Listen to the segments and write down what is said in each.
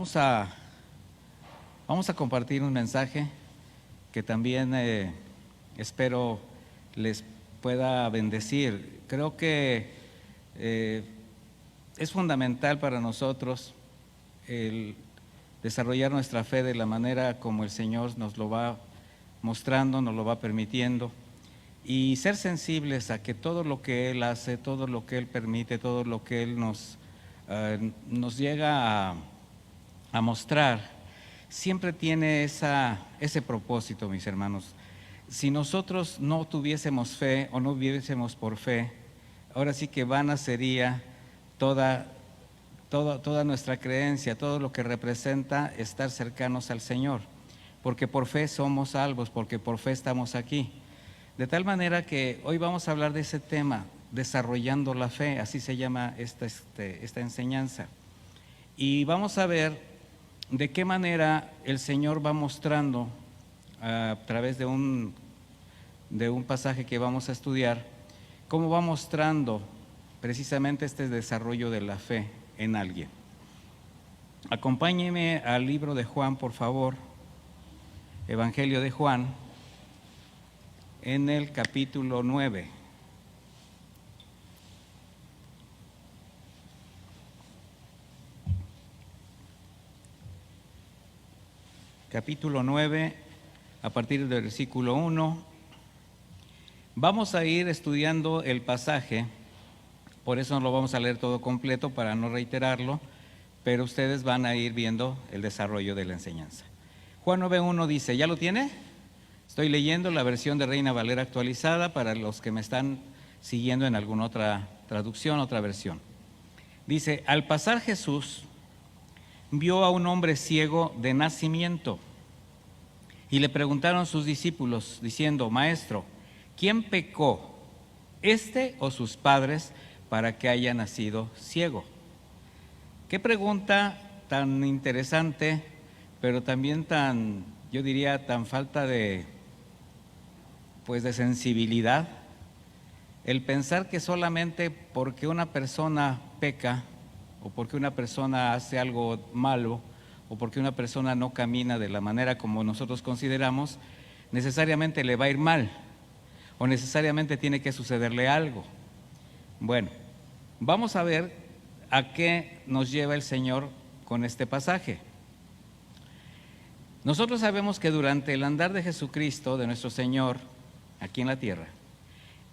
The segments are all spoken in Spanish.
Vamos a compartir un mensaje que también espero les pueda bendecir. Creo que es fundamental para nosotros el desarrollar nuestra fe de la manera como el Señor nos lo va mostrando, nos lo va permitiendo, y ser sensibles a que todo lo que Él hace, todo lo que Él permite, todo lo que Él nos llega a mostrar, siempre tiene ese propósito, mis hermanos. Si nosotros no tuviésemos fe o no viviésemos por fe, ahora sí que vana sería toda nuestra creencia, todo lo que representa estar cercanos al Señor, porque por fe somos salvos, porque por fe estamos aquí. De tal manera que hoy vamos a hablar de ese tema, desarrollando la fe, así se llama esta enseñanza. Y vamos a ver de qué manera el Señor va mostrando a través de un pasaje que vamos a estudiar, cómo va mostrando precisamente este desarrollo de la fe en alguien. Acompáñeme al libro de Juan, por favor, Evangelio de Juan, en el capítulo 9. Capítulo 9, a partir del versículo 1. Vamos a ir estudiando el pasaje, por eso no lo vamos a leer todo completo para no reiterarlo, pero ustedes van a ir viendo el desarrollo de la enseñanza. Juan 9:1 dice, ¿ya lo tiene? Estoy leyendo la versión de Reina Valera actualizada para los que me están siguiendo en alguna otra traducción, otra versión. Dice, al pasar Jesús vio a un hombre ciego de nacimiento y le preguntaron sus discípulos diciendo, Maestro, ¿quién pecó, este o sus padres, para que haya nacido ciego? Qué pregunta tan interesante, pero también yo diría, tan falta de sensibilidad, el pensar que solamente porque una persona peca, o porque una persona hace algo malo, o porque una persona no camina de la manera como nosotros consideramos, necesariamente le va a ir mal, o necesariamente tiene que sucederle algo. Bueno, vamos a ver a qué nos lleva el Señor con este pasaje. Nosotros sabemos que durante el andar de Jesucristo, de nuestro Señor, aquí en la tierra,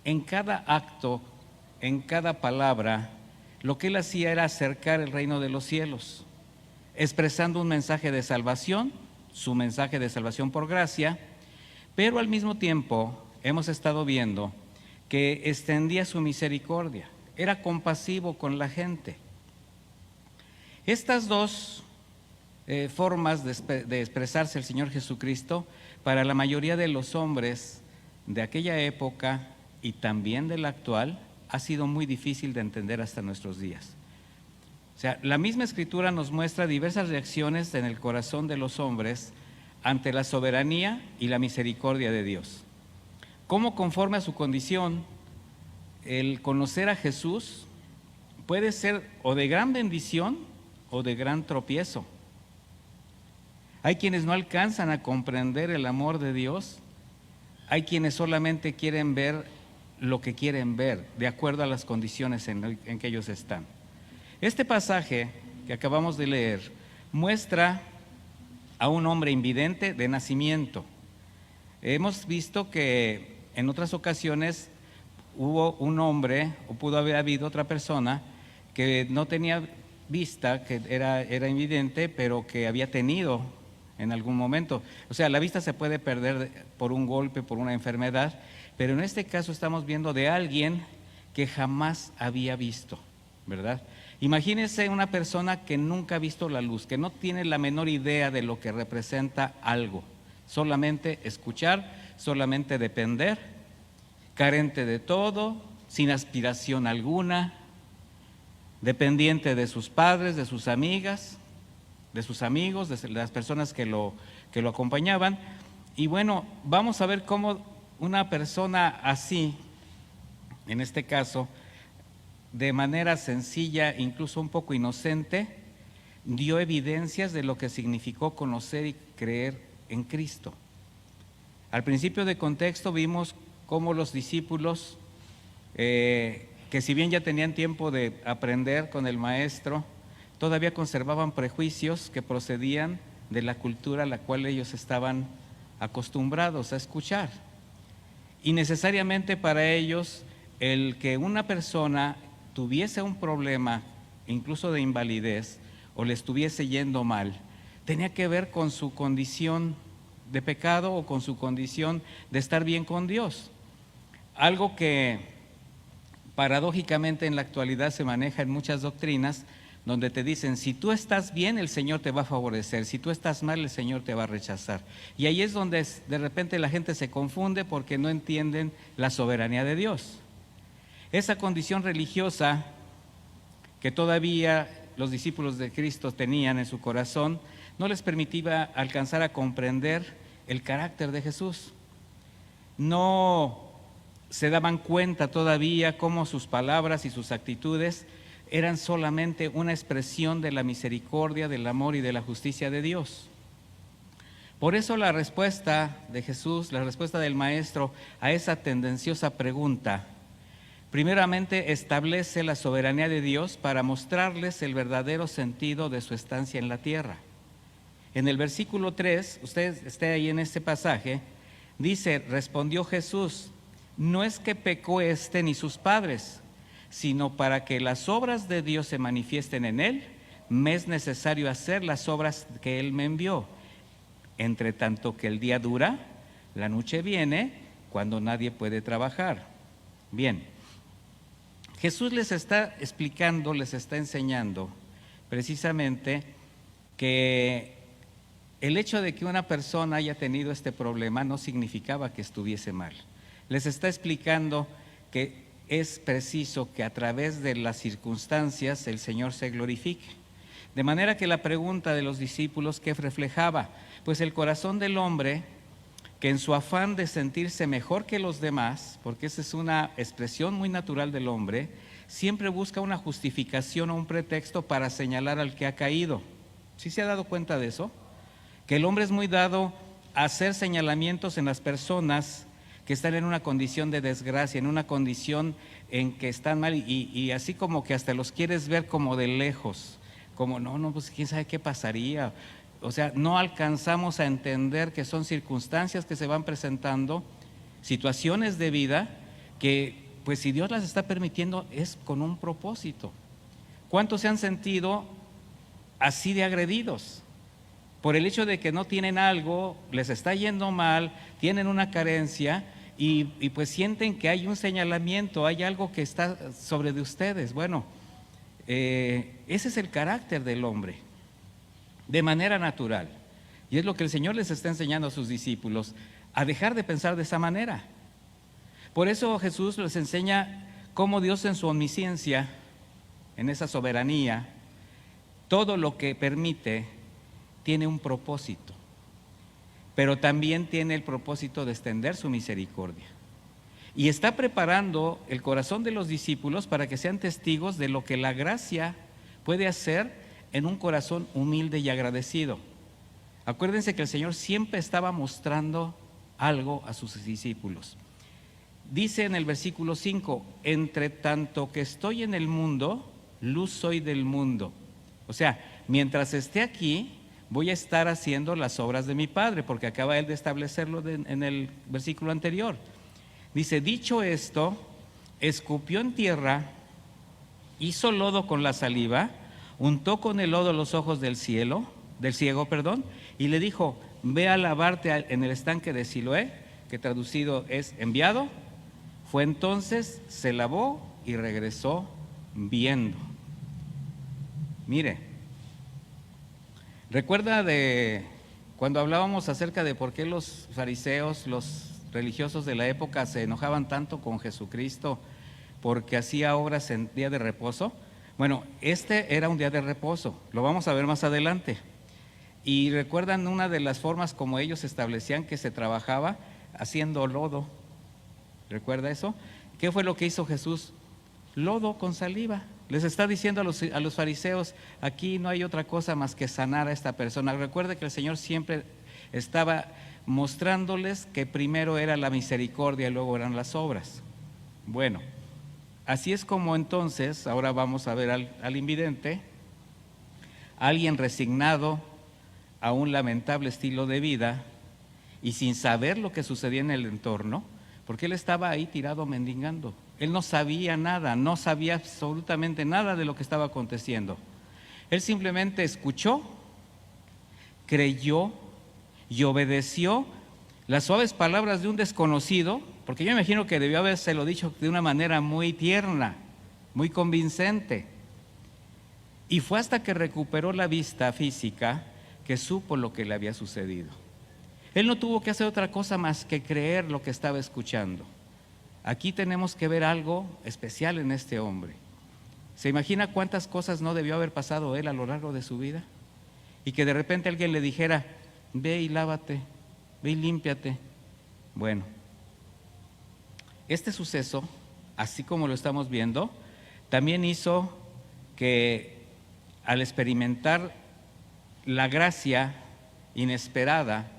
en cada acto, en cada palabra, lo que Él hacía era acercar el reino de los cielos, expresando un mensaje de salvación, su mensaje de salvación por gracia, pero al mismo tiempo hemos estado viendo que extendía su misericordia, era compasivo con la gente. Estas dos formas de expresarse el Señor Jesucristo, para la mayoría de los hombres de aquella época y también de la actual, ha sido muy difícil de entender hasta nuestros días. O sea, la misma Escritura nos muestra diversas reacciones en el corazón de los hombres ante la soberanía y la misericordia de Dios. Cómo, conforme a su condición, el conocer a Jesús puede ser o de gran bendición o de gran tropiezo. Hay quienes no alcanzan a comprender el amor de Dios, hay quienes solamente quieren ver lo que quieren ver, de acuerdo a las condiciones en que ellos están. Este pasaje que acabamos de leer muestra a un hombre invidente de nacimiento. Hemos visto que en otras ocasiones hubo un hombre, o pudo haber habido otra persona, que no tenía vista, que era invidente, pero que había tenido en algún momento. O sea, la vista se puede perder por un golpe, por una enfermedad, pero en este caso estamos viendo de alguien que jamás había visto, ¿verdad? Imagínense una persona que nunca ha visto la luz, que no tiene la menor idea de lo que representa algo, solamente escuchar, solamente depender, carente de todo, sin aspiración alguna, dependiente de sus padres, de sus amigas, de sus amigos, de las personas que lo acompañaban. Y bueno, vamos a ver cómo una persona así, en este caso, de manera sencilla, incluso un poco inocente, dio evidencias de lo que significó conocer y creer en Cristo. Al principio de contexto vimos cómo los discípulos, que si bien ya tenían tiempo de aprender con el maestro, todavía conservaban prejuicios que procedían de la cultura a la cual ellos estaban acostumbrados a escuchar. Y necesariamente para ellos, el que una persona tuviese un problema, incluso de invalidez, o le estuviese yendo mal, tenía que ver con su condición de pecado o con su condición de estar bien con Dios. Algo que paradójicamente en la actualidad se maneja en muchas doctrinas, donde te dicen, si tú estás bien, el Señor te va a favorecer, si tú estás mal, el Señor te va a rechazar. Y ahí es donde de repente la gente se confunde porque no entienden la soberanía de Dios. Esa condición religiosa que todavía los discípulos de Cristo tenían en su corazón, no les permitía alcanzar a comprender el carácter de Jesús. No se daban cuenta todavía cómo sus palabras y sus actitudes eran solamente una expresión de la misericordia, del amor y de la justicia de Dios. Por eso la respuesta de Jesús, la respuesta del Maestro a esa tendenciosa pregunta, primeramente establece la soberanía de Dios para mostrarles el verdadero sentido de su estancia en la tierra. En el versículo 3, usted esté ahí en este pasaje, dice, respondió Jesús, no es que pecó éste ni sus padres, sino para que las obras de Dios se manifiesten en él, me es necesario hacer las obras que él me envió. Entre tanto que el día dura, la noche viene, cuando nadie puede trabajar. Bien, Jesús les está explicando, les está enseñando precisamente que el hecho de que una persona haya tenido este problema no significaba que estuviese mal. Les está explicando que es preciso que a través de las circunstancias el Señor se glorifique. De manera que la pregunta de los discípulos, ¿qué reflejaba? Pues el corazón del hombre, que en su afán de sentirse mejor que los demás, porque esa es una expresión muy natural del hombre, siempre busca una justificación o un pretexto para señalar al que ha caído. ¿Sí se ha dado cuenta de eso? Que el hombre es muy dado a hacer señalamientos en las personas que están en una condición de desgracia, en una condición en que están mal y así como que hasta los quieres ver como de lejos, como no, pues quién sabe qué pasaría. O sea, no alcanzamos a entender que son circunstancias que se van presentando, situaciones de vida que pues si Dios las está permitiendo es con un propósito. ¿Cuántos se han sentido así de agredidos? Por el hecho de que no tienen algo, les está yendo mal, tienen una carencia y pues sienten que hay un señalamiento, hay algo que está sobre de ustedes. Bueno, ese es el carácter del hombre, de manera natural. Y es lo que el Señor les está enseñando a sus discípulos, a dejar de pensar de esa manera. Por eso Jesús les enseña cómo Dios en su omnisciencia, en esa soberanía, todo lo que permite tiene un propósito, pero también tiene el propósito de extender su misericordia. Y está preparando el corazón de los discípulos para que sean testigos de lo que la gracia puede hacer en un corazón humilde y agradecido. Acuérdense que el Señor siempre estaba mostrando algo a sus discípulos. Dice en el versículo 5, entre tanto que estoy en el mundo, luz soy del mundo. O sea, mientras esté aquí, voy a estar haciendo las obras de mi Padre, porque acaba él de establecerlo en el versículo anterior. Dice, dicho esto, escupió en tierra, hizo lodo con la saliva, untó con el lodo los ojos del ciego, y le dijo, ve a lavarte en el estanque de Siloé, que traducido es enviado. Fue entonces, se lavó y regresó viendo. Mire, ¿recuerda de cuando hablábamos acerca de por qué los fariseos, los religiosos de la época se enojaban tanto con Jesucristo porque hacía obras en día de reposo? Bueno, este era un día de reposo, lo vamos a ver más adelante. Y recuerdan una de las formas como ellos establecían que se trabajaba haciendo lodo. ¿Recuerda eso? ¿Qué fue lo que hizo Jesús? Lodo con saliva. Les está diciendo a los fariseos, aquí no hay otra cosa más que sanar a esta persona. Recuerde que el Señor siempre estaba mostrándoles que primero era la misericordia y luego eran las obras. Bueno, así es como entonces, ahora vamos a ver al invidente, alguien resignado a un lamentable estilo de vida y sin saber lo que sucedía en el entorno, porque él estaba ahí tirado mendigando. Él no sabía nada, no sabía absolutamente nada de lo que estaba aconteciendo. Él simplemente escuchó, creyó y obedeció las suaves palabras de un desconocido, porque yo imagino que debió habérselo dicho de una manera muy tierna, muy convincente. Y fue hasta que recuperó la vista física que supo lo que le había sucedido. Él no tuvo que hacer otra cosa más que creer lo que estaba escuchando. Aquí tenemos que ver algo especial en este hombre. ¿Se imagina cuántas cosas no debió haber pasado él a lo largo de su vida? Y que de repente alguien le dijera, ve y lávate, ve y límpiate. Bueno, este suceso, así como lo estamos viendo, también hizo que al experimentar la gracia inesperada,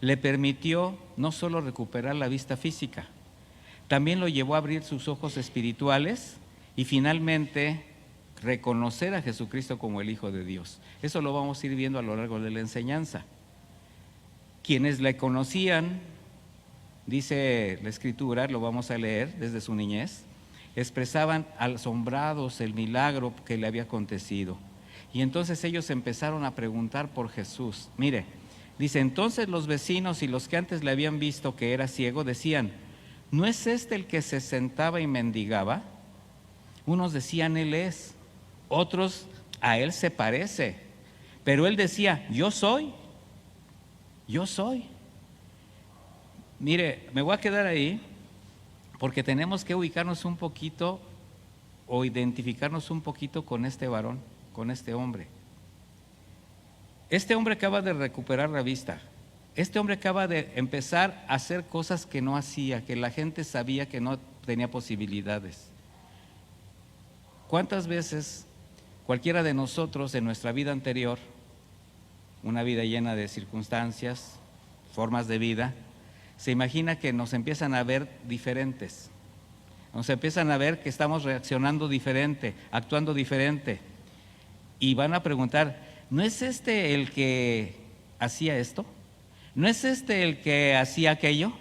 le permitió no solo recuperar la vista física, también lo llevó a abrir sus ojos espirituales y finalmente reconocer a Jesucristo como el Hijo de Dios. Eso lo vamos a ir viendo a lo largo de la enseñanza. Quienes le conocían, dice la Escritura, lo vamos a leer desde su niñez, expresaban asombrados el milagro que le había acontecido. Y entonces ellos empezaron a preguntar por Jesús. Mire, dice, entonces los vecinos y los que antes le habían visto que era ciego decían, ¿no es este el que se sentaba y mendigaba? Unos decían, él es, otros, a él se parece. Pero él decía, yo soy. Mire, me voy a quedar ahí porque tenemos que ubicarnos un poquito o identificarnos un poquito con este varón, con este hombre. Este hombre acaba de recuperar la vista. Este hombre acaba de empezar a hacer cosas que no hacía, que la gente sabía que no tenía posibilidades. ¿Cuántas veces cualquiera de nosotros en nuestra vida anterior, una vida llena de circunstancias, formas de vida, se imagina que nos empiezan a ver diferentes? Nos empiezan a ver que estamos reaccionando diferente, actuando diferente. Y van a preguntar, ¿no es este el que hacía esto? ¿No es este el que hacía aquello?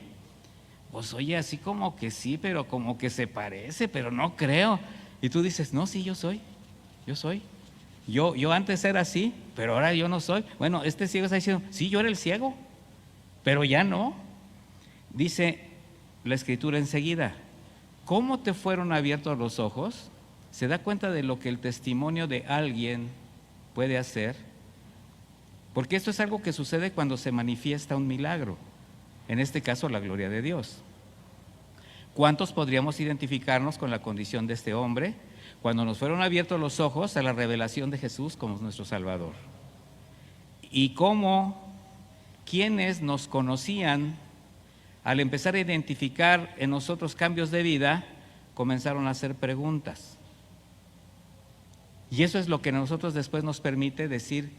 Pues oye, así como que sí, pero como que se parece, pero no creo. Y tú dices, no, sí, yo soy. Yo antes era así, pero ahora yo no soy. Bueno, este ciego está diciendo, sí, yo era el ciego, pero ya no. Dice la Escritura enseguida, ¿cómo te fueron abiertos los ojos? ¿Se da cuenta de lo que el testimonio de alguien puede hacer? Porque esto es algo que sucede cuando se manifiesta un milagro, en este caso la gloria de Dios. ¿Cuántos podríamos identificarnos con la condición de este hombre cuando nos fueron abiertos los ojos a la revelación de Jesús como nuestro Salvador? Y cómo quienes nos conocían, al empezar a identificar en nosotros cambios de vida, comenzaron a hacer preguntas. Y eso es lo que a nosotros después nos permite decir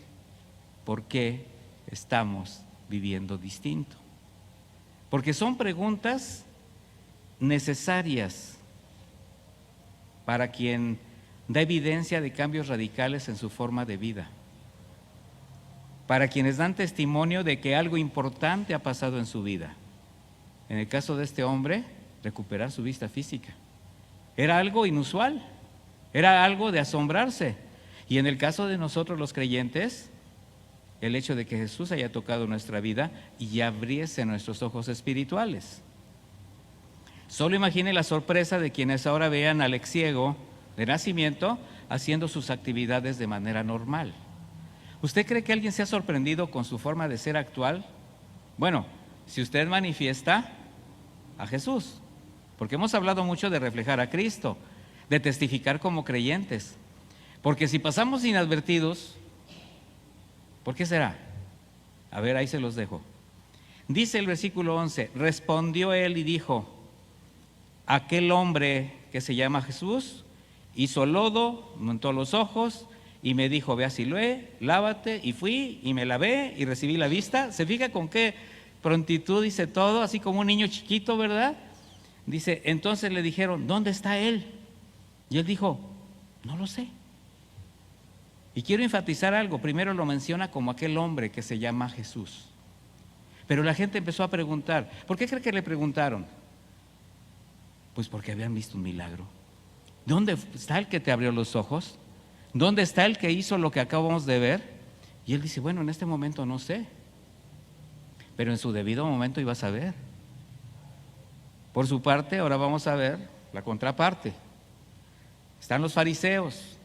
por qué estamos viviendo distinto. Porque son preguntas necesarias para quien da evidencia de cambios radicales en su forma de vida, para quienes dan testimonio de que algo importante ha pasado en su vida. En el caso de este hombre, recuperar su vista física. Era algo inusual, era algo de asombrarse. Y en el caso de nosotros los creyentes, el hecho de que Jesús haya tocado nuestra vida y abriese nuestros ojos espirituales. Solo imagine la sorpresa de quienes ahora vean al ex ciego de nacimiento haciendo sus actividades de manera normal. ¿Usted cree que alguien se ha sorprendido con su forma de ser actual? Bueno, si usted manifiesta a Jesús, porque hemos hablado mucho de reflejar a Cristo, de testificar como creyentes, porque si pasamos inadvertidos, ¿por qué será? A ver, ahí se los dejo. Dice el versículo 11, respondió él y dijo, aquel hombre que se llama Jesús hizo lodo, montó los ojos y me dijo, ve a Siloé, lávate, y fui y me lavé y recibí la vista. ¿Se fija con qué prontitud dice todo? Así como un niño chiquito, ¿verdad? Dice, entonces le dijeron, ¿dónde está él? Y él dijo, no lo sé. Y quiero enfatizar algo, primero lo menciona como aquel hombre que se llama Jesús. Pero la gente empezó a preguntar, ¿por qué cree que le preguntaron? Pues porque habían visto un milagro. ¿Dónde está el que te abrió los ojos? ¿Dónde está el que hizo lo que acabamos de ver? Y él dice, bueno, en este momento no sé, pero en su debido momento ibas a ver. Por su parte, ahora vamos a ver la contraparte. Están los fariseos,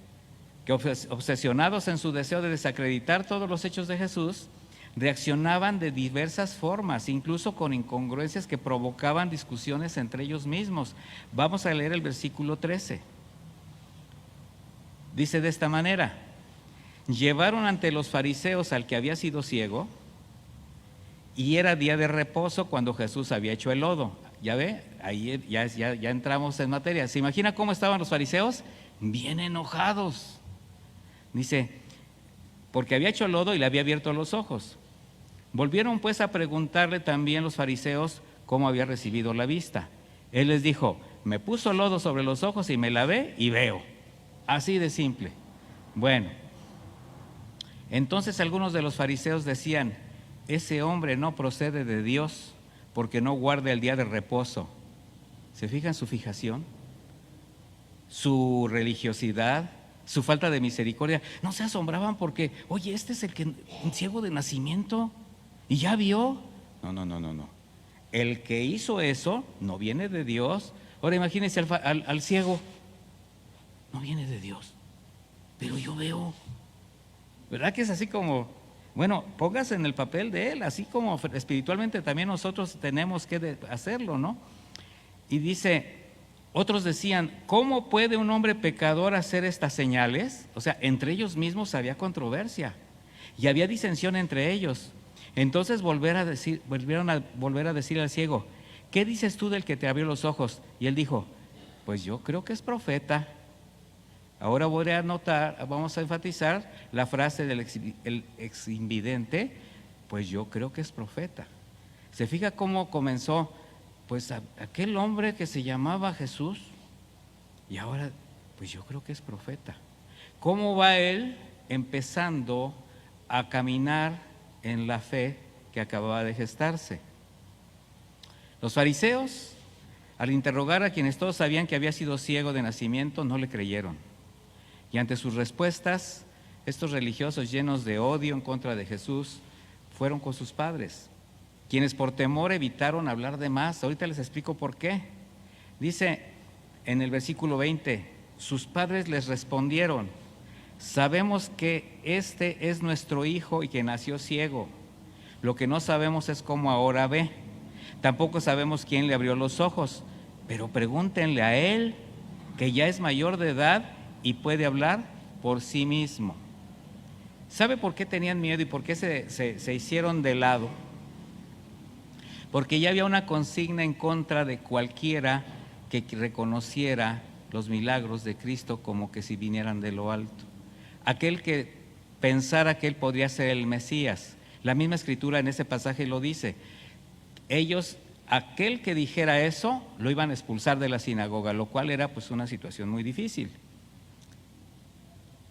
que obsesionados en su deseo de desacreditar todos los hechos de Jesús, reaccionaban de diversas formas, incluso con incongruencias que provocaban discusiones entre ellos mismos. Vamos a leer el versículo 13. Dice de esta manera, llevaron ante los fariseos al que había sido ciego, y era día de reposo cuando Jesús había hecho el lodo. ¿Ya ve? Ahí ya entramos en materia. ¿Se imagina cómo estaban los fariseos? Bien enojados. Dice, porque había hecho el lodo y le había abierto los ojos. Volvieron pues a preguntarle también los fariseos cómo había recibido la vista. Él les dijo, me puso lodo sobre los ojos y me lavé y veo. Así de simple. Bueno, entonces algunos de los fariseos decían, ese hombre no procede de Dios porque no guarda el día de reposo. ¿Se fijan su fijación? Su religiosidad, su falta de misericordia. No se asombraban porque, oye, este es un ciego de nacimiento y ya vio. No. El que hizo eso no viene de Dios. Ahora imagínense al ciego. No viene de Dios, pero yo veo. ¿Verdad que es así como, bueno, póngase en el papel de él, así como espiritualmente también nosotros tenemos que hacerlo, ¿no? Y dice, otros decían, ¿cómo puede un hombre pecador hacer estas señales? O sea, entre ellos mismos había controversia y había disensión entre ellos. Entonces volvieron a decir al ciego, ¿qué dices tú del que te abrió los ojos? Y él dijo, pues yo creo que es profeta. Ahora vamos a enfatizar la frase del exinvidente, pues yo creo que es profeta. ¿Se fija cómo comenzó? Pues aquel hombre que se llamaba Jesús, y ahora, pues yo creo que es profeta. ¿Cómo va él empezando a caminar en la fe que acababa de gestarse? Los fariseos, al interrogar a quienes todos sabían que había sido ciego de nacimiento, no le creyeron. Y ante sus respuestas, estos religiosos llenos de odio en contra de Jesús fueron con sus padres, quienes por temor evitaron hablar de más. Ahorita les explico por qué. Dice en el versículo 20, sus padres les respondieron, sabemos que este es nuestro hijo y que nació ciego. Lo que no sabemos es cómo ahora ve. Tampoco sabemos quién le abrió los ojos, pero pregúntenle a él, que ya es mayor de edad y puede hablar por sí mismo. ¿Sabe por qué tenían miedo y por qué se hicieron de lado? Porque ya había una consigna en contra de cualquiera que reconociera los milagros de Cristo como que si vinieran de lo alto. Aquel que pensara que él podría ser el Mesías. La misma escritura en ese pasaje lo dice. Aquel que dijera eso, lo iban a expulsar de la sinagoga, lo cual era pues una situación muy difícil.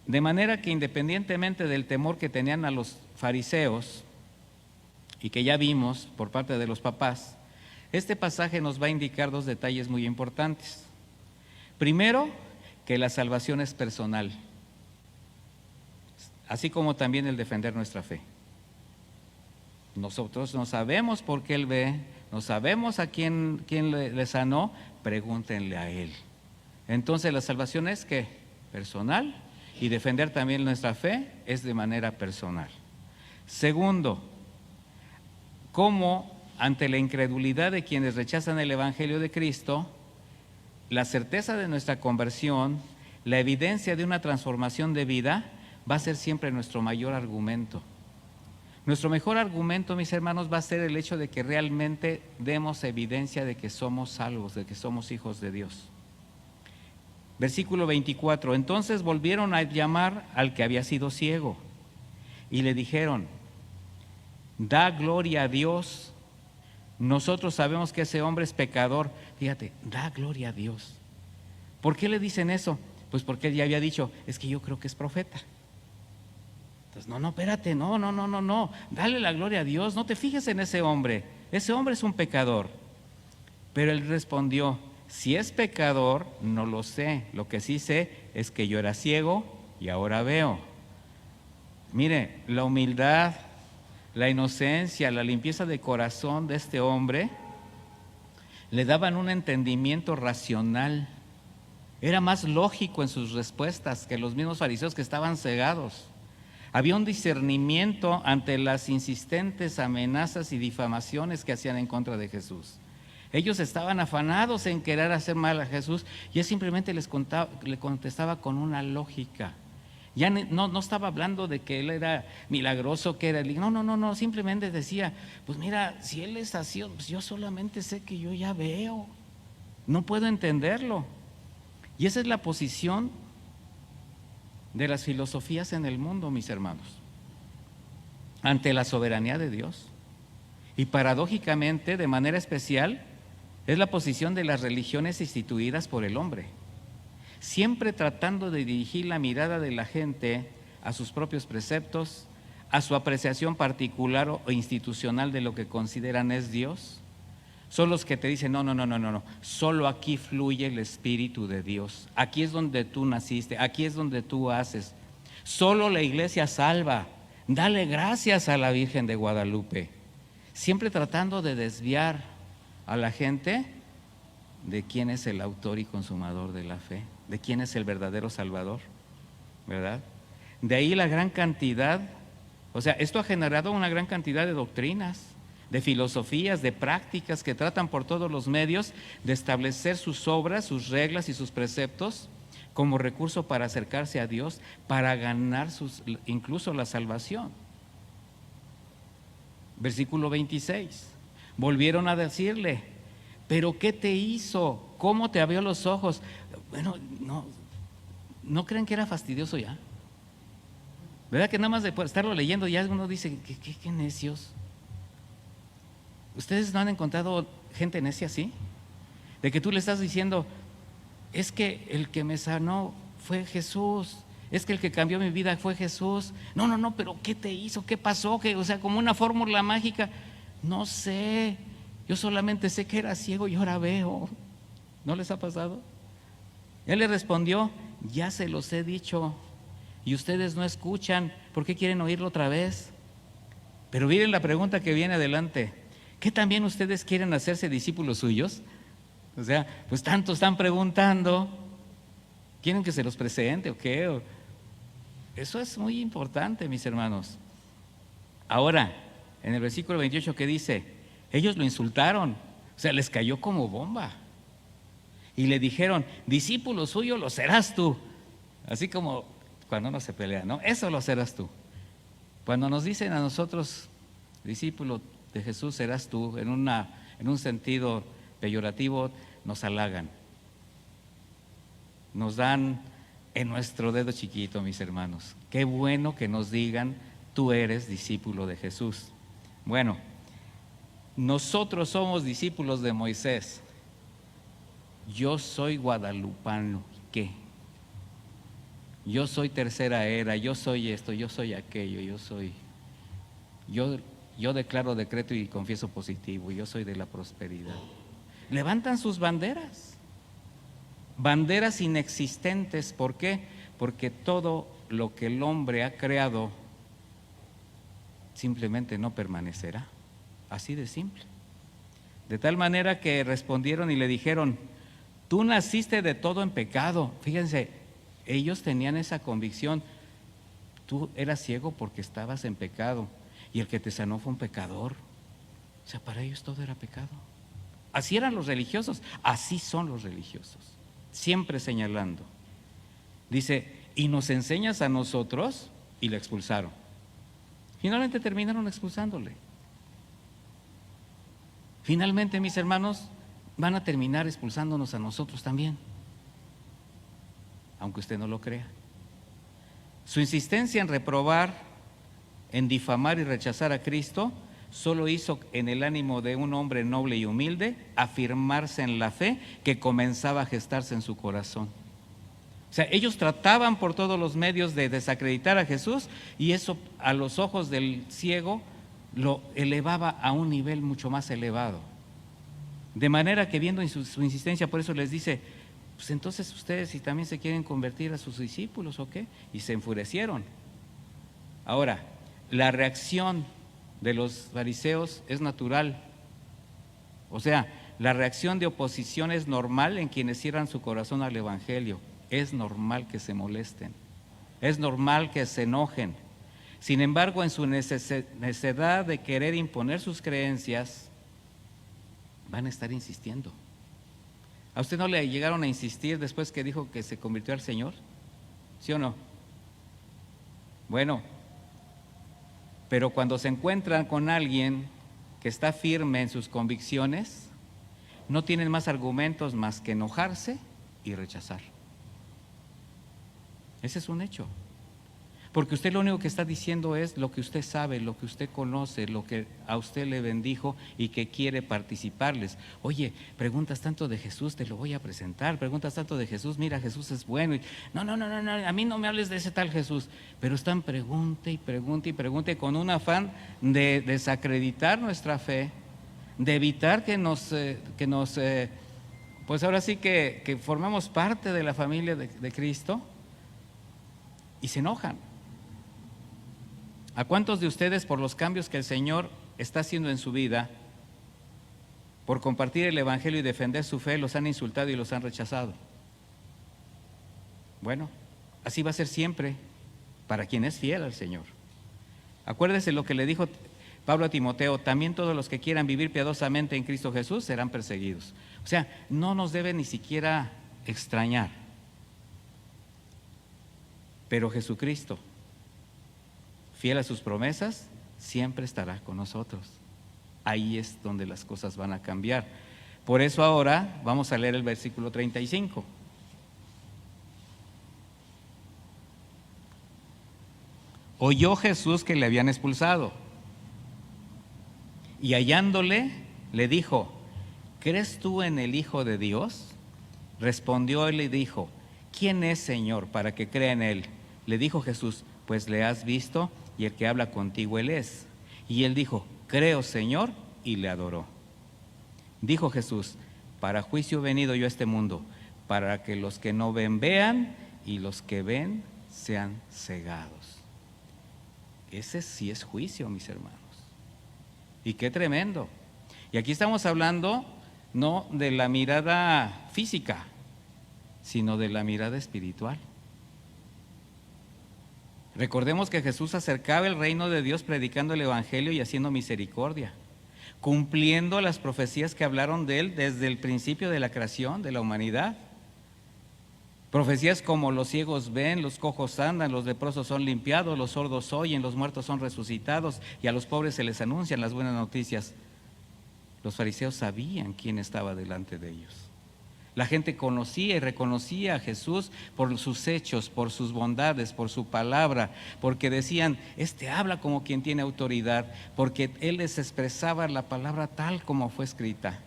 De manera que independientemente del temor que tenían a los fariseos, y que ya vimos por parte de los papás, este pasaje nos va a indicar dos detalles muy importantes. Primero, que la salvación es personal, así como también el defender nuestra fe. Nosotros no sabemos por qué él ve, no sabemos a quién le sanó, pregúntenle a él. Entonces la salvación es ¿qué? Personal, y defender también nuestra fe es de manera personal. Segundo, cómo ante la incredulidad de quienes rechazan el Evangelio de Cristo, la certeza de nuestra conversión, la evidencia de una transformación de vida, va a ser siempre nuestro mayor argumento. Nuestro mejor argumento, mis hermanos, va a ser el hecho de que realmente demos evidencia de que somos salvos, de que somos hijos de Dios. Versículo 24, entonces volvieron a llamar al que había sido ciego y le dijeron, da gloria a Dios, nosotros sabemos que ese hombre es pecador. Fíjate, da gloria a Dios. ¿Por qué le dicen eso? Pues porque él ya había dicho, es que yo creo que es profeta. Entonces, no, espérate, no, dale la gloria a Dios, no te fijes en ese hombre es un pecador. Pero él respondió, si es pecador, no lo sé, lo que sí sé es que yo era ciego y ahora veo. Mire, la humildad, la inocencia, la limpieza de corazón de este hombre le daban un entendimiento racional. Era más lógico en sus respuestas que los mismos fariseos que estaban cegados. Había un discernimiento ante las insistentes amenazas y difamaciones que hacían en contra de Jesús. Ellos estaban afanados en querer hacer mal a Jesús y él simplemente le contestaba con una lógica. Ya no estaba hablando de que él era milagroso, que era no, simplemente decía, pues mira, si él es así, pues yo solamente sé que yo ya veo, no puedo entenderlo. Y esa es la posición de las filosofías en el mundo, mis hermanos, ante la soberanía de Dios. Y paradójicamente, de manera especial, es la posición de las religiones instituidas por el hombre, siempre tratando de dirigir la mirada de la gente a sus propios preceptos, a su apreciación particular o institucional de lo que consideran es Dios. Son los que te dicen, no, solo aquí fluye el Espíritu de Dios, aquí es donde tú naciste, aquí es donde tú haces, solo la iglesia salva, dale gracias a la Virgen de Guadalupe, siempre tratando de desviar a la gente de quién es el autor y consumador de la fe, de quién es el verdadero Salvador, ¿verdad? De ahí la gran cantidad, o sea, esto ha generado una gran cantidad de doctrinas, de filosofías, de prácticas que tratan por todos los medios de establecer sus obras, sus reglas y sus preceptos como recurso para acercarse a Dios, para ganar incluso la salvación. Versículo 26, volvieron a decirle, ¿pero qué te hizo? ¿Cómo te abrió los ojos? Bueno, ¿no creen que era fastidioso ya? ¿Verdad que nada más de estarlo leyendo ya uno dice, qué necios? ¿Ustedes no han encontrado gente necia así? De que tú le estás diciendo, es que el que me sanó fue Jesús, es que el que cambió mi vida fue Jesús. No, pero ¿qué te hizo? ¿Qué pasó? O sea, como una fórmula mágica. No sé, yo solamente sé que era ciego y ahora veo. ¿No les ha pasado? Él le respondió, ya se los he dicho y ustedes no escuchan, ¿por qué quieren oírlo otra vez? Pero miren la pregunta que viene adelante. ¿Qué también ustedes quieren hacerse discípulos suyos? O sea, pues tanto están preguntando, ¿quieren que se los presente o qué? Eso es muy importante, mis hermanos. Ahora, en el versículo 28 que dice, ellos lo insultaron, o sea, les cayó como bomba. Y le dijeron, discípulo suyo lo serás tú. Así como cuando uno se pelea, ¿no? Eso lo serás tú. Cuando nos dicen a nosotros, discípulo de Jesús serás tú, en un sentido peyorativo, nos halagan. Nos dan en nuestro dedo chiquito, mis hermanos. Qué bueno que nos digan, tú eres discípulo de Jesús. Bueno, nosotros somos discípulos de Moisés. Yo soy guadalupano, ¿qué? Yo soy tercera era, yo soy esto, yo soy aquello, yo declaro, decreto y confieso positivo, yo soy de la prosperidad. Levantan sus banderas, banderas inexistentes. ¿Por qué? Porque todo lo que el hombre ha creado simplemente no permanecerá, así de simple. De tal manera que respondieron y le dijeron, tú naciste de todo en pecado. Fíjense, ellos tenían esa convicción, tú eras ciego porque estabas en pecado y el que te sanó fue un pecador. O sea, para ellos todo era pecado. Así eran los religiosos, así son los religiosos, siempre señalando. Dice, y nos enseñas a nosotros, y le expulsaron. Finalmente terminaron expulsándole. Finalmente, mis hermanos, van a terminar expulsándonos a nosotros también. aunque usted no lo crea. Su insistencia en reprobar, en difamar y rechazar a Cristo, solo hizo en el ánimo de un hombre noble y humilde afirmarse en la fe que comenzaba a gestarse en su corazón. O sea, ellos trataban por todos los medios de desacreditar a Jesús, y eso a los ojos del ciego lo elevaba a un nivel mucho más elevado. De manera que viendo su insistencia, por eso les dice, pues entonces ustedes si también se quieren convertir a sus discípulos o qué, y se enfurecieron. Ahora, la reacción de los fariseos es natural. O sea, la reacción de oposición es normal en quienes cierran su corazón al evangelio. Es normal que se molesten, es normal que se enojen. Sin embargo, en su necesidad de querer imponer sus creencias, van a estar insistiendo. ¿A usted no le llegaron a insistir después que dijo que se convirtió al Señor? ¿Sí o no? Bueno, pero cuando se encuentran con alguien que está firme en sus convicciones, no tienen más argumentos más que enojarse y rechazar. Ese es un hecho. Porque usted lo único que está diciendo es lo que usted sabe, lo que usted conoce, lo que a usted le bendijo y que quiere participarles. Oye, preguntas tanto de Jesús, te lo voy a presentar. Preguntas tanto de Jesús, mira, Jesús es bueno. No, a mí no me hables de ese tal Jesús. Pero están pregunte y pregunte y pregunte con un afán de desacreditar nuestra fe, de evitar que pues ahora sí que formemos parte de la familia de Cristo, y se enojan. ¿A cuántos de ustedes, por los cambios que el Señor está haciendo en su vida, por compartir el evangelio y defender su fe, los han insultado y los han rechazado? Bueno, así va a ser siempre para quien es fiel al Señor. Acuérdese lo que le dijo Pablo a Timoteo: también todos los que quieran vivir piadosamente en Cristo Jesús serán perseguidos. O sea, no nos debe ni siquiera extrañar. Pero Jesucristo, fiel a sus promesas, siempre estará con nosotros. Ahí es donde las cosas van a cambiar. Por eso ahora vamos a leer el versículo 35. Oyó Jesús que le habían expulsado, y hallándole, le dijo: ¿crees tú en el Hijo de Dios? Respondió él y dijo: ¿quién es, Señor, para que crea en él? Le dijo Jesús: pues le has visto, y el que habla contigo él es. Y él dijo: creo, Señor, y le adoró. Dijo Jesús: para juicio he venido yo a este mundo, para que los que no ven vean, y los que ven sean cegados. Ese sí es juicio, mis hermanos. Y qué tremendo. Y aquí estamos hablando no de la mirada física, sino de la mirada espiritual. Recordemos que Jesús acercaba el reino de Dios predicando el evangelio y haciendo misericordia, cumpliendo las profecías que hablaron de él desde el principio de la creación de la humanidad. Profecías como: los ciegos ven, los cojos andan, los leprosos son limpiados, los sordos oyen, los muertos son resucitados, y a los pobres se les anuncian las buenas noticias. Los fariseos sabían quién estaba delante de ellos. La gente conocía y reconocía a Jesús por sus hechos, por sus bondades, por su palabra, porque decían: este habla como quien tiene autoridad, porque él les expresaba la palabra tal como fue escrita.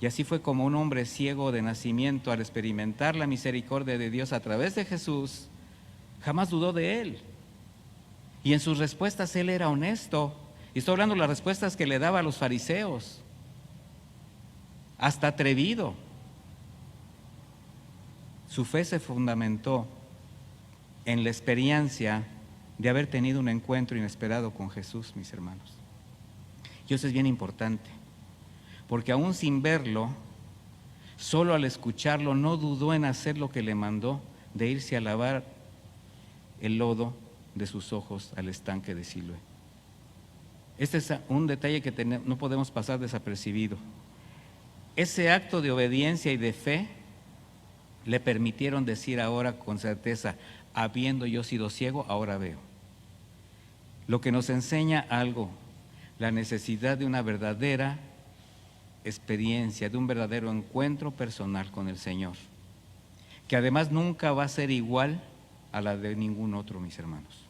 Y así fue como un hombre ciego de nacimiento, al experimentar la misericordia de Dios a través de Jesús, jamás dudó de él. Y en sus respuestas él era honesto. Y estoy hablando de las respuestas que le daba a los fariseos. Hasta atrevido. Su fe se fundamentó en la experiencia de haber tenido un encuentro inesperado con Jesús, mis hermanos. Y eso es bien importante, porque aún sin verlo, solo al escucharlo, no dudó en hacer lo que le mandó, de irse a lavar el lodo de sus ojos al estanque de Siloé. Este es un detalle que no podemos pasar desapercibido. Ese acto de obediencia y de fe le permitieron decir ahora con certeza: habiendo yo sido ciego, ahora veo. Lo que nos enseña algo: la necesidad de una verdadera experiencia, de un verdadero encuentro personal con el Señor. que además nunca va a ser igual a la de ningún otro, mis hermanos.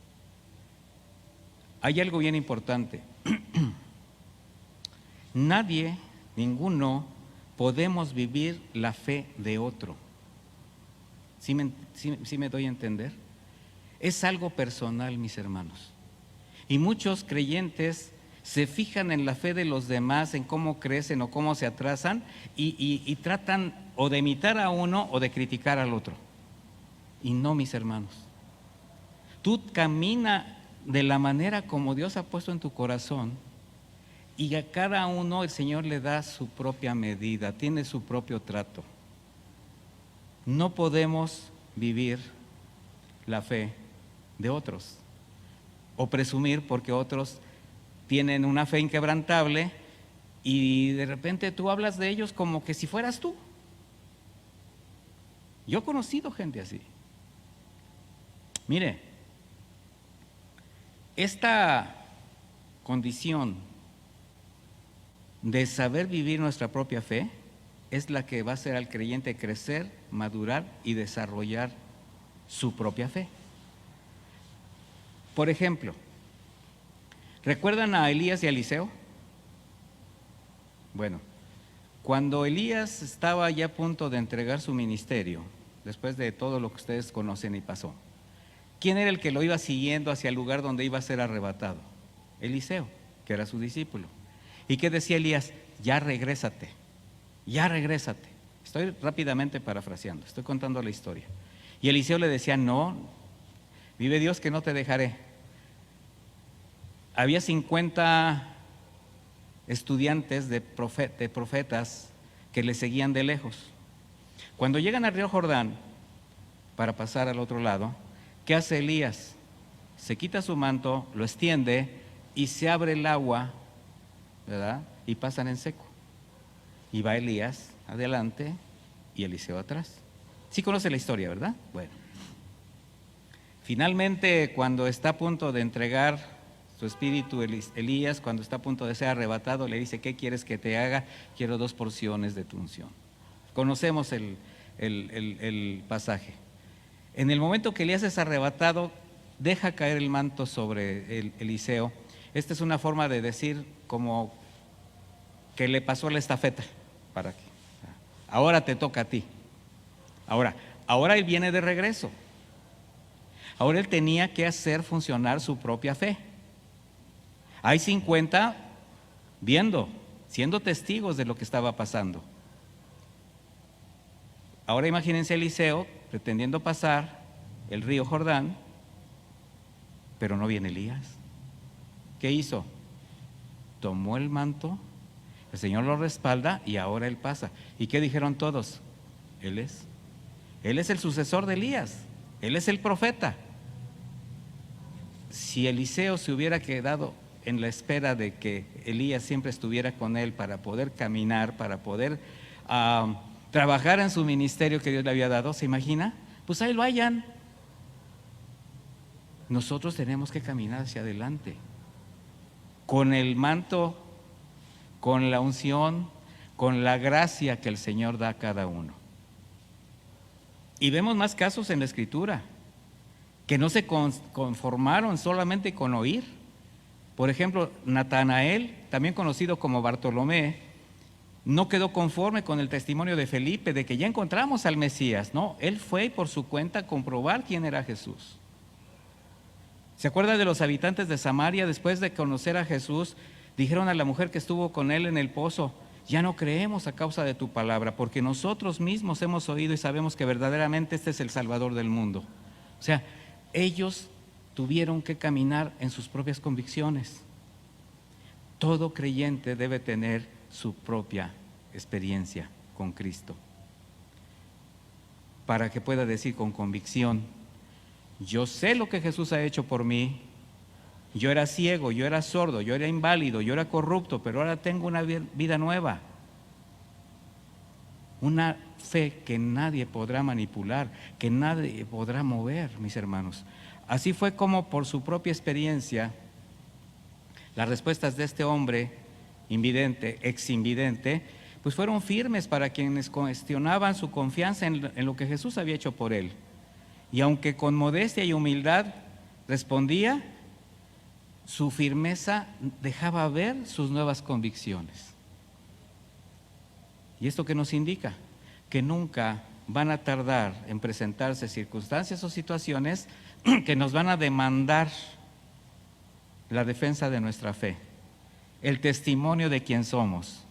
Hay algo bien importante. Nadie, ninguno, podemos vivir la fe de otro. ¿Sí me doy a entender? Es algo personal, mis hermanos. Y muchos creyentes se fijan en la fe de los demás, en cómo crecen o cómo se atrasan y tratan o de imitar a uno o de criticar al otro. Y no, mis hermanos. Tú camina de la manera como Dios ha puesto en tu corazón y a cada uno el Señor le da su propia medida, tiene su propio trato. No podemos vivir la fe de otros o presumir porque otros tienen una fe inquebrantable y de repente tú hablas de ellos como que si fueras tú. Yo he conocido gente así. Mire, esta condición de saber vivir nuestra propia fe es la que va a hacer al creyente crecer, madurar y desarrollar su propia fe. Por ejemplo, ¿recuerdan a Elías y a Eliseo? Bueno, cuando Elías estaba ya a punto de entregar su ministerio, después de todo lo que ustedes conocen y pasó, ¿quién era el que lo iba siguiendo hacia el lugar donde iba a ser arrebatado? Eliseo, que era su discípulo. ¿Y qué decía Elías? Ya regrésate, ya regrésate. Estoy rápidamente parafraseando, estoy contando la historia. Y Eliseo le decía, no, vive Dios que no te dejaré. Había 50 estudiantes de profetas que le seguían de lejos. Cuando llegan al río Jordán para pasar al otro lado, ¿qué hace Elías? Se quita su manto, lo extiende y se abre el agua, ¿verdad? Y pasan en seco. Y va Elías adelante y Eliseo atrás. Sí conoce la historia, ¿verdad? Bueno. Finalmente, cuando está a punto de entregar su espíritu, Elías, cuando está a punto de ser arrebatado, le dice, ¿qué quieres que te haga? Quiero 2 porciones de tu unción. Conocemos el pasaje. En el momento que Elías es arrebatado, deja caer el manto sobre Eliseo. Esta es una forma de decir como que le pasó la estafeta. ¿Para qué? Ahora te toca a ti. Ahora él viene de regreso. Ahora él tenía que hacer funcionar su propia fe. Hay 50 viendo, siendo testigos de lo que estaba pasando. Ahora imagínense a Eliseo pretendiendo pasar el río Jordán, pero no viene Elías. ¿Qué hizo? Tomó el manto, el Señor lo respalda y ahora él pasa. ¿Y qué dijeron todos? Él es el sucesor de Elías, él es el profeta. Si Eliseo se hubiera quedado en la espera de que Elías siempre estuviera con él para poder caminar, para poder trabajar en su ministerio que Dios le había dado, ¿se imagina? Pues ahí vayan. Nosotros tenemos que caminar hacia adelante, con el manto, con la unción, con la gracia que el Señor da a cada uno. Y vemos más casos en la Escritura, que no se conformaron solamente con oír. Por ejemplo, Natanael, también conocido como Bartolomé, no quedó conforme con el testimonio de Felipe de que ya encontramos al Mesías. No, él fue por su cuenta a comprobar quién era Jesús. ¿Se acuerda de los habitantes de Samaria? Después de conocer a Jesús, dijeron a la mujer que estuvo con él en el pozo, ya no creemos a causa de tu palabra, porque nosotros mismos hemos oído y sabemos que verdaderamente este es el Salvador del mundo. O sea, ellos tuvieron que caminar en sus propias convicciones. Todo creyente debe tener su propia experiencia con Cristo, para que pueda decir con convicción, yo sé lo que Jesús ha hecho por mí. Yo era ciego, yo era sordo, yo era inválido, yo era corrupto, pero ahora tengo una vida nueva. Una fe que nadie podrá manipular, que nadie podrá mover, mis hermanos. Así fue como por su propia experiencia, las respuestas de este hombre invidente, ex-invidente, pues fueron firmes para quienes cuestionaban su confianza en lo que Jesús había hecho por él. Y aunque con modestia y humildad respondía, su firmeza dejaba ver sus nuevas convicciones. ¿Y esto qué nos indica? Que nunca van a tardar en presentarse circunstancias o situaciones que nos van a demandar la defensa de nuestra fe, el testimonio de quién somos,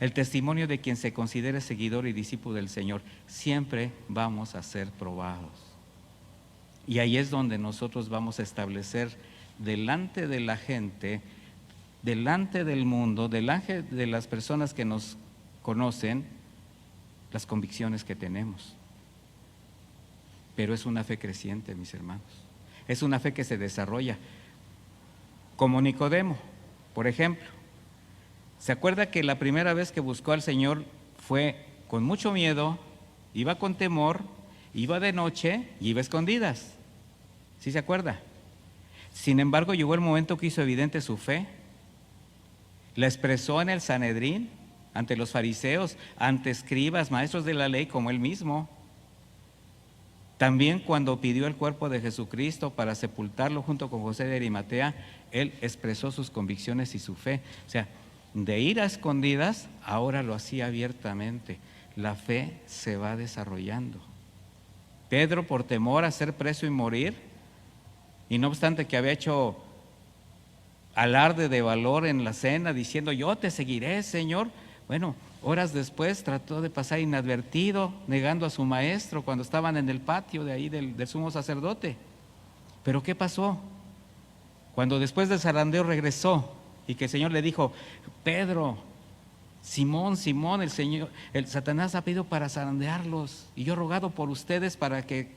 el testimonio de quien se considere seguidor y discípulo del Señor. Siempre vamos a ser probados. Y ahí es donde nosotros vamos a establecer delante de la gente, delante del mundo, delante de las personas que nos conocen, las convicciones que tenemos. Pero es una fe creciente, mis hermanos. Es una fe que se desarrolla. Como Nicodemo, por ejemplo. ¿Se acuerda que la primera vez que buscó al Señor fue con mucho miedo, iba con temor, iba de noche y iba a escondidas? ¿Sí se acuerda? Sin embargo, llegó el momento que hizo evidente su fe. La expresó en el Sanedrín, ante los fariseos, ante escribas, maestros de la ley, como él mismo. También cuando pidió el cuerpo de Jesucristo para sepultarlo junto con José de Arimatea, él expresó sus convicciones y su fe. O sea, de ir a escondidas, ahora lo hacía abiertamente. La fe se va desarrollando. Pedro, por temor a ser preso y morir, y no obstante que había hecho alarde de valor en la cena, diciendo: yo te seguiré, Señor. Bueno, horas después trató de pasar inadvertido, negando a su maestro cuando estaban en el patio de ahí del sumo sacerdote. Pero ¿qué pasó? Cuando después del zarandeo regresó y que el Señor le dijo: Pedro, Simón, Simón, el Satanás ha pedido para zarandearlos, y yo he rogado por ustedes para que,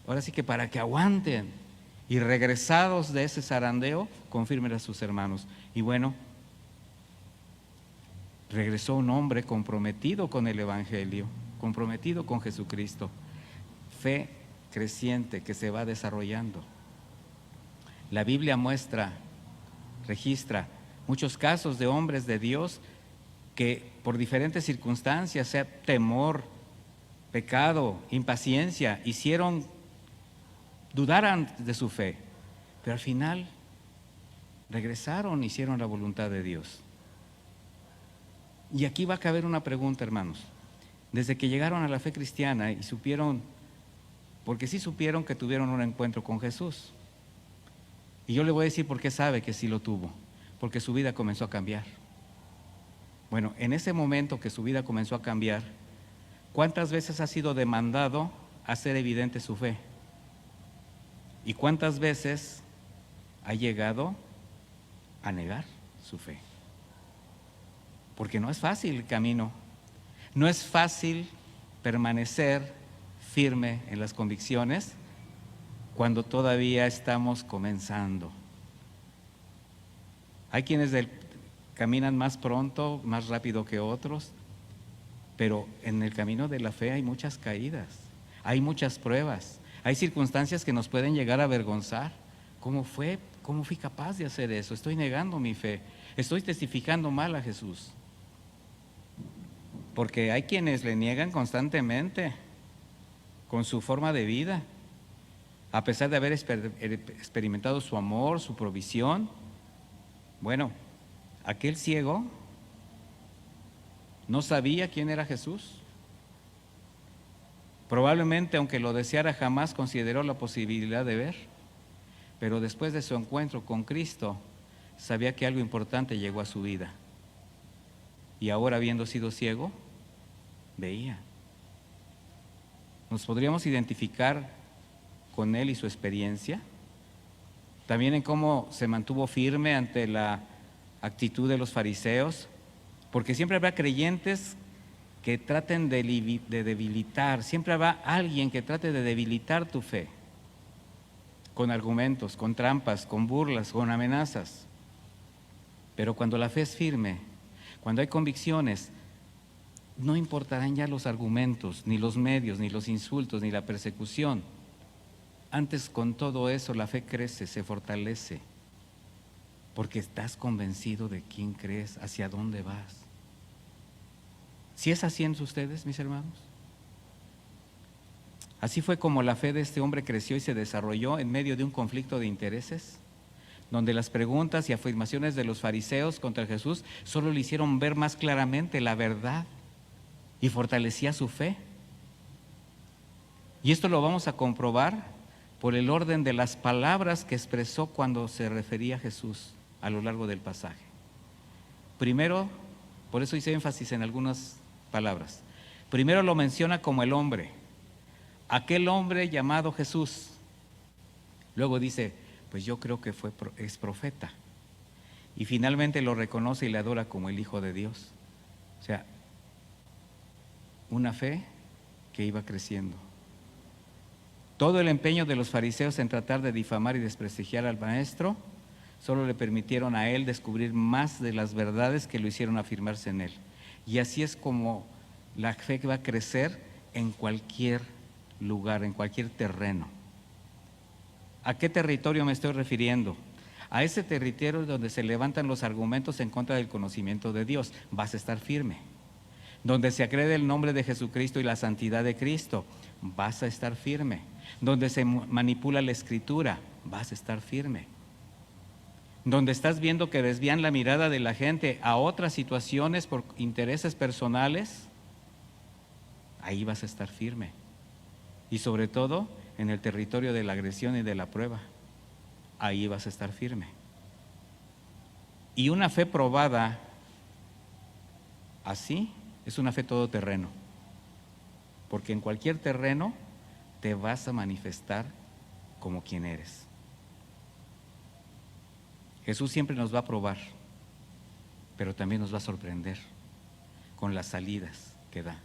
ahora sí que para que aguanten. Y regresados de ese zarandeo, confirmen a sus hermanos. Y bueno, regresó un hombre comprometido con el Evangelio, comprometido con Jesucristo. Fe creciente que se va desarrollando. La Biblia registra muchos casos de hombres de Dios que por diferentes circunstancias, sea temor, pecado, impaciencia, dudaran de su fe, pero al final regresaron, hicieron la voluntad de Dios. Y aquí va a caber una pregunta, hermanos. Desde que llegaron a la fe cristiana y supieron, porque sí supieron que tuvieron un encuentro con Jesús. Y yo le voy a decir por qué sabe que sí lo tuvo. Porque su vida comenzó a cambiar. Bueno, en ese momento que su vida comenzó a cambiar, ¿cuántas veces ha sido demandado hacer evidente su fe? ¿Y cuántas veces ha llegado a negar su fe? Porque no es fácil el camino, no es fácil permanecer firme en las convicciones cuando todavía estamos comenzando. Hay quienes caminan más pronto, más rápido que otros, pero en el camino de la fe hay muchas caídas, hay muchas pruebas, hay circunstancias que nos pueden llegar a avergonzar. ¿Cómo fui capaz de hacer eso? Estoy negando mi fe, estoy testificando mal a Jesús. Porque hay quienes le niegan constantemente con su forma de vida, a pesar de haber experimentado su amor, su provisión. Bueno, aquel ciego no sabía quién era Jesús. Probablemente, aunque lo deseara, jamás consideró la posibilidad de ver. Pero después de su encuentro con Cristo, sabía que algo importante llegó a su vida. Y ahora, habiendo sido ciego, veía. ¿Nos podríamos identificar con él y su experiencia? También en cómo se mantuvo firme ante la actitud de los fariseos, porque siempre habrá creyentes que traten de debilitar, siempre habrá alguien que trate de debilitar tu fe, con argumentos, con trampas, con burlas, con amenazas. Pero cuando la fe es firme, cuando hay convicciones, no importarán ya los argumentos, ni los medios, ni los insultos, ni la persecución. Antes, con todo eso, la fe crece, se fortalece, porque estás convencido de quién crees, hacia dónde vas. ¿Sí es así en ustedes, mis hermanos? Así fue como la fe de este hombre creció y se desarrolló en medio de un conflicto de intereses, donde las preguntas y afirmaciones de los fariseos contra Jesús solo le hicieron ver más claramente la verdad y fortalecía su fe. Y esto lo vamos a comprobar por el orden de las palabras que expresó cuando se refería a Jesús a lo largo del pasaje. Primero, por eso hice énfasis en algunas palabras. Primero lo menciona como el hombre, aquel hombre llamado Jesús. Luego dice, pues yo creo que es profeta. Y finalmente lo reconoce y le adora como el Hijo de Dios. O sea, una fe que iba creciendo. Todo el empeño de los fariseos en tratar de difamar y desprestigiar al maestro solo le permitieron a él descubrir más de las verdades que lo hicieron afirmarse en él. Y así es como la fe va a crecer en cualquier lugar, en cualquier terreno. ¿A qué territorio me estoy refiriendo? A ese territorio donde se levantan los argumentos en contra del conocimiento de Dios. Vas a estar firme. Donde se agrede el nombre de Jesucristo y la santidad de Cristo, vas a estar firme. Donde se manipula la Escritura, vas a estar firme. Donde estás viendo que desvían la mirada de la gente a otras situaciones por intereses personales, ahí vas a estar firme. Y sobre todo, en el territorio de la agresión y de la prueba, ahí vas a estar firme. Y una fe probada así es una fe todoterreno, porque en cualquier terreno te vas a manifestar como quien eres. Jesús siempre nos va a probar, pero también nos va a sorprender con las salidas que da.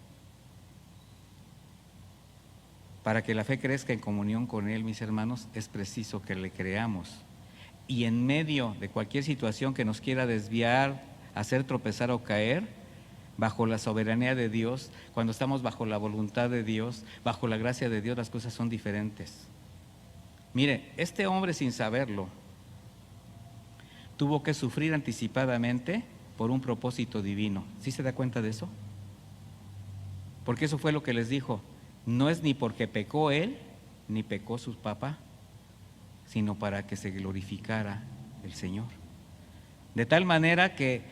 Para que la fe crezca en comunión con Él, mis hermanos, es preciso que le creamos. Y en medio de cualquier situación que nos quiera desviar, hacer tropezar o caer, bajo la soberanía de Dios, cuando estamos bajo la voluntad de Dios, bajo la gracia de Dios, las cosas son diferentes. Mire, este hombre, sin saberlo, tuvo que sufrir anticipadamente por un propósito divino. ¿Sí se da cuenta de eso? Porque eso fue lo que les dijo. No es ni porque pecó él, ni pecó su papá, sino para que se glorificara el Señor. De tal manera que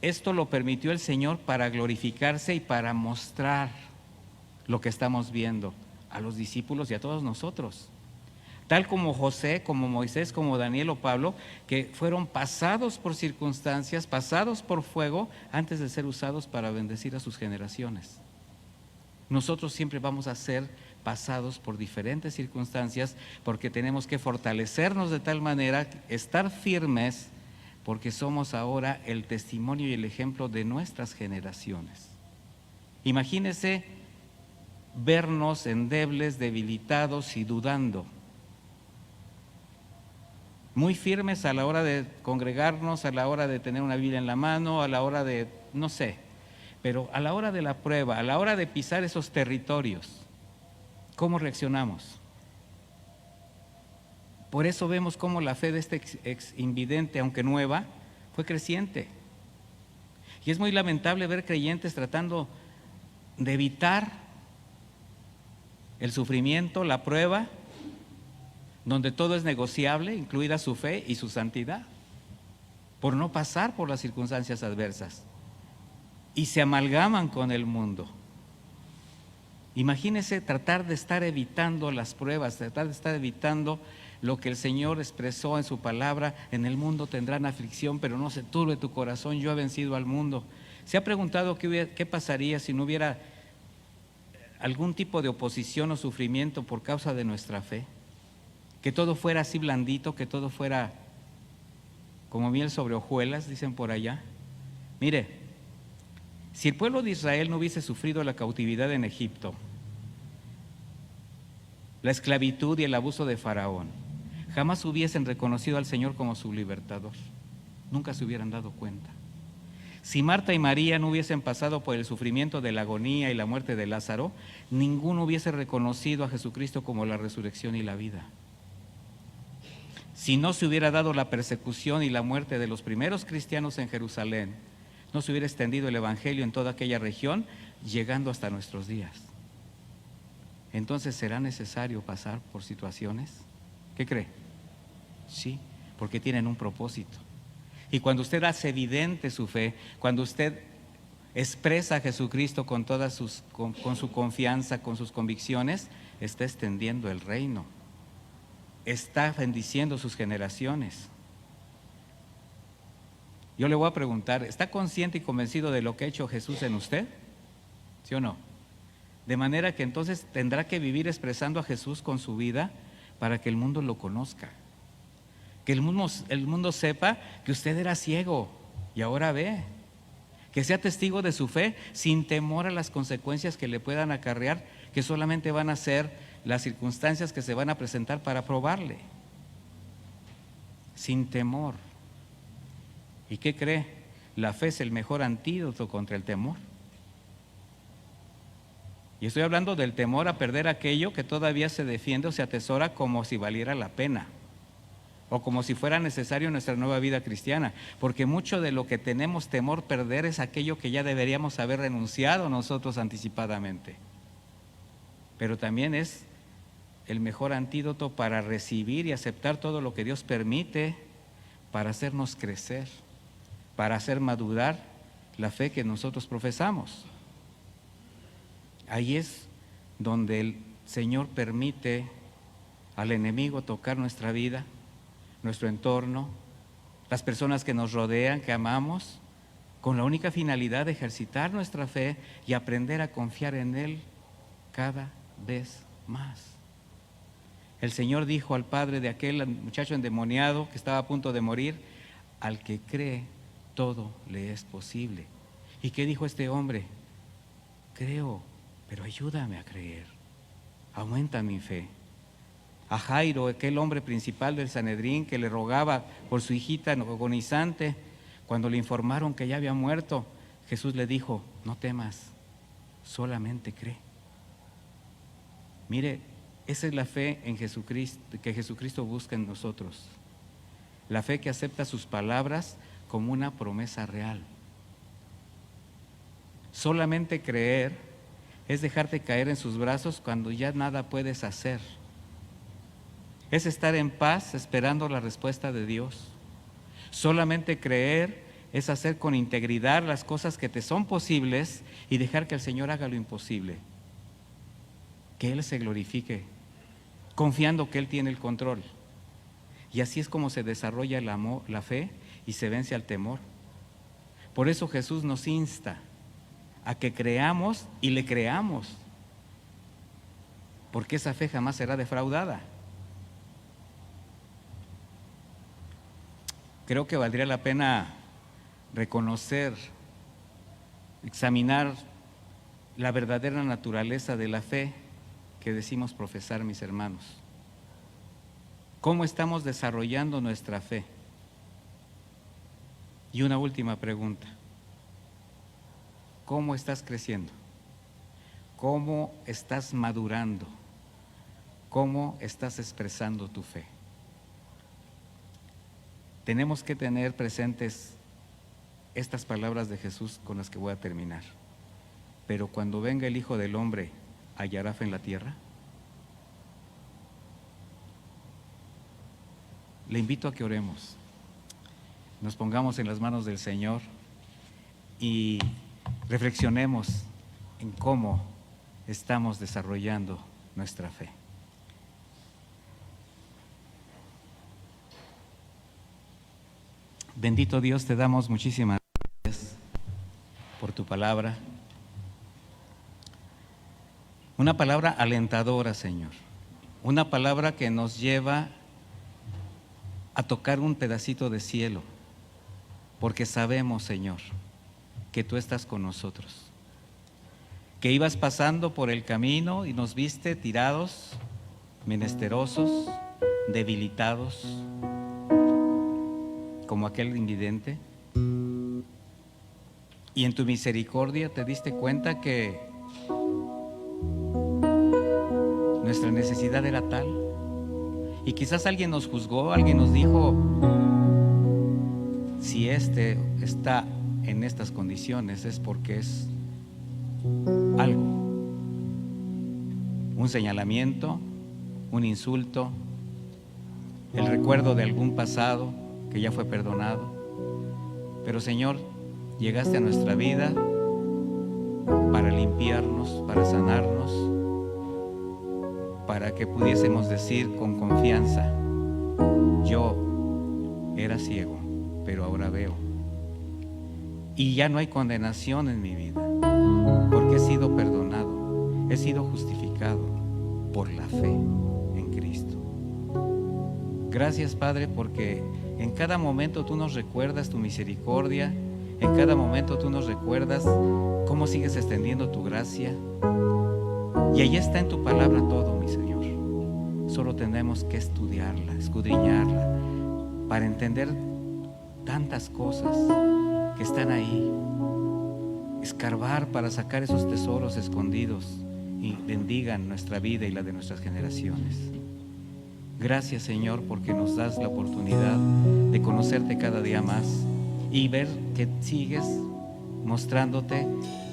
esto lo permitió el Señor para glorificarse y para mostrar lo que estamos viendo a los discípulos y a todos nosotros. Tal como José, como Moisés, como Daniel o Pablo, que fueron pasados por circunstancias, pasados por fuego, antes de ser usados para bendecir a sus generaciones. Nosotros siempre vamos a ser pasados por diferentes circunstancias porque tenemos que fortalecernos de tal manera, estar firmes, porque somos ahora el testimonio y el ejemplo de nuestras generaciones. Imagínese vernos endebles, debilitados y dudando. Muy firmes a la hora de congregarnos, a la hora de tener una Biblia en la mano, a la hora de, no sé, pero a la hora de la prueba, a la hora de pisar esos territorios, ¿cómo reaccionamos? Por eso vemos cómo la fe de este ex invidente, aunque nueva, fue creciente. Y es muy lamentable ver creyentes tratando de evitar el sufrimiento, la prueba, donde todo es negociable, incluida su fe y su santidad, por no pasar por las circunstancias adversas. Y se amalgaman con el mundo. Imagínese tratar de estar evitando las pruebas, tratar de estar evitando lo que el Señor expresó en su palabra: en el mundo tendrán aflicción, pero no se turbe tu corazón, yo he vencido al mundo. ¿Se ha preguntado qué pasaría si no hubiera algún tipo de oposición o sufrimiento por causa de nuestra fe? Que todo fuera así blandito, que todo fuera como miel sobre hojuelas, dicen por allá. Mire, si el pueblo de Israel no hubiese sufrido la cautividad en Egipto, la esclavitud y el abuso de Faraón, jamás hubiesen reconocido al Señor como su libertador. Nunca se hubieran dado cuenta. Si Marta y María no hubiesen pasado por el sufrimiento de la agonía y la muerte de Lázaro, ninguno hubiese reconocido a Jesucristo como la resurrección y la vida. Si no se hubiera dado la persecución y la muerte de los primeros cristianos en Jerusalén, no se hubiera extendido el Evangelio en toda aquella región, llegando hasta nuestros días. Entonces, ¿será necesario pasar por situaciones? ¿Qué cree? Sí, porque tienen un propósito. Y cuando usted hace evidente su fe, cuando usted expresa a Jesucristo con su confianza, con sus convicciones, está extendiendo el reino, está bendiciendo sus generaciones. Yo le voy a preguntar, ¿está consciente y convencido de lo que ha hecho Jesús en usted? ¿Sí o no? De manera que entonces tendrá que vivir expresando a Jesús con su vida para que el mundo lo conozca. Que el mundo sepa que usted era ciego y ahora ve. Que sea testigo de su fe sin temor a las consecuencias que le puedan acarrear, que solamente van a ser las circunstancias que se van a presentar para probarle. Sin temor. ¿Y qué cree? La fe es el mejor antídoto contra el temor. Y estoy hablando del temor a perder aquello que todavía se defiende o se atesora como si valiera la pena, o como si fuera necesario en nuestra nueva vida cristiana, porque mucho de lo que tenemos temor perder es aquello que ya deberíamos haber renunciado nosotros anticipadamente. Pero también es el mejor antídoto para recibir y aceptar todo lo que Dios permite para hacernos crecer, para hacer madurar la fe que nosotros profesamos. Ahí es donde el Señor permite al enemigo tocar nuestra vida, nuestro entorno, las personas que nos rodean, que amamos, con la única finalidad de ejercitar nuestra fe y aprender a confiar en Él cada vez más. El Señor dijo al padre de aquel muchacho endemoniado que estaba a punto de morir: al que cree, todo le es posible. ¿Y qué dijo este hombre? Creo, pero ayúdame a creer, aumenta mi fe. A Jairo, aquel hombre principal del Sanedrín que le rogaba por su hijita agonizante, cuando le informaron que ya había muerto, Jesús le dijo: no temas, solamente cree. Mire, esa es la fe en Jesucristo, que Jesucristo busca en nosotros. La fe que acepta sus palabras como una promesa real. Solamente creer es dejarte caer en sus brazos cuando ya nada puedes hacer. Es estar en paz esperando la respuesta de Dios. Solamente creer es hacer con integridad las cosas que te son posibles y dejar que el Señor haga lo imposible. Que Él se glorifique, confiando que Él tiene el control. Y así es como se desarrolla el amor, la fe, y se vence al temor. Por eso Jesús nos insta a que creamos y le creamos, porque esa fe jamás será defraudada. Creo que valdría la pena reconocer, examinar la verdadera naturaleza de la fe que decimos profesar, mis hermanos. ¿Cómo estamos desarrollando nuestra fe? Y una última pregunta: ¿cómo estás creciendo? ¿Cómo estás madurando? ¿Cómo estás expresando tu fe? Tenemos que tener presentes estas palabras de Jesús con las que voy a terminar. Pero cuando venga el Hijo del Hombre, ¿hallará fe en la tierra? Le invito a que oremos, nos pongamos en las manos del Señor y reflexionemos en cómo estamos desarrollando nuestra fe. Bendito Dios, te damos muchísimas gracias por tu palabra. Una palabra alentadora, Señor. Una palabra que nos lleva a tocar un pedacito de cielo, porque sabemos, Señor, que tú estás con nosotros. Que ibas pasando por el camino y nos viste tirados, menesterosos, debilitados, como aquel invidente, y en tu misericordia te diste cuenta que nuestra necesidad era tal, y quizás alguien nos juzgó, alguien nos dijo: si este está en estas condiciones es porque es algo, un señalamiento, un insulto, el recuerdo de algún pasado que ya fue perdonado. Pero Señor, llegaste a nuestra vida para limpiarnos, para sanarnos, para que pudiésemos decir con confianza: yo era ciego, pero ahora veo. Y ya no hay condenación en mi vida, porque he sido perdonado, he sido justificado por la fe en Cristo. Gracias, Padre, porque en cada momento tú nos recuerdas tu misericordia, en cada momento tú nos recuerdas cómo sigues extendiendo tu gracia. Y ahí está en tu palabra todo, mi Señor. Solo tenemos que estudiarla, escudriñarla, para entender tantas cosas que están ahí. Escarbar para sacar esos tesoros escondidos y bendigan nuestra vida y la de nuestras generaciones. Gracias, Señor, porque nos das la oportunidad de conocerte cada día más y ver que sigues mostrándote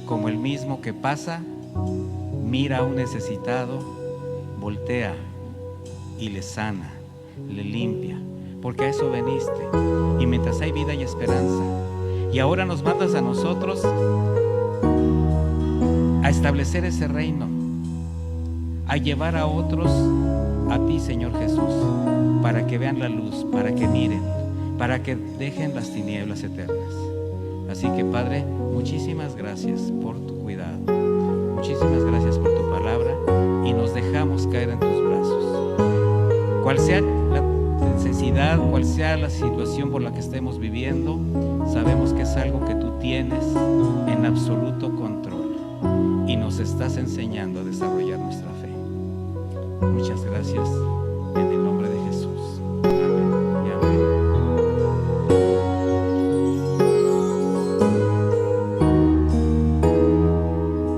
como el mismo que pasa, mira a un necesitado, voltea y le sana, le limpia, porque a eso veniste. Y mientras hay vida y esperanza, y ahora nos mandas a nosotros a establecer ese reino, a llevar a otros a ti, Señor Jesús, para que vean la luz, para que miren, para que dejen las tinieblas eternas. Así que, Padre, muchísimas gracias por tu cuidado, muchísimas gracias por tu palabra, y nos dejamos caer en tus brazos. Cual sea la necesidad, cual sea la situación por la que estemos viviendo, sabemos que es algo que tú tienes en absoluto control y nos estás enseñando a desarrollar nuestra fe. Muchas gracias, en el nombre de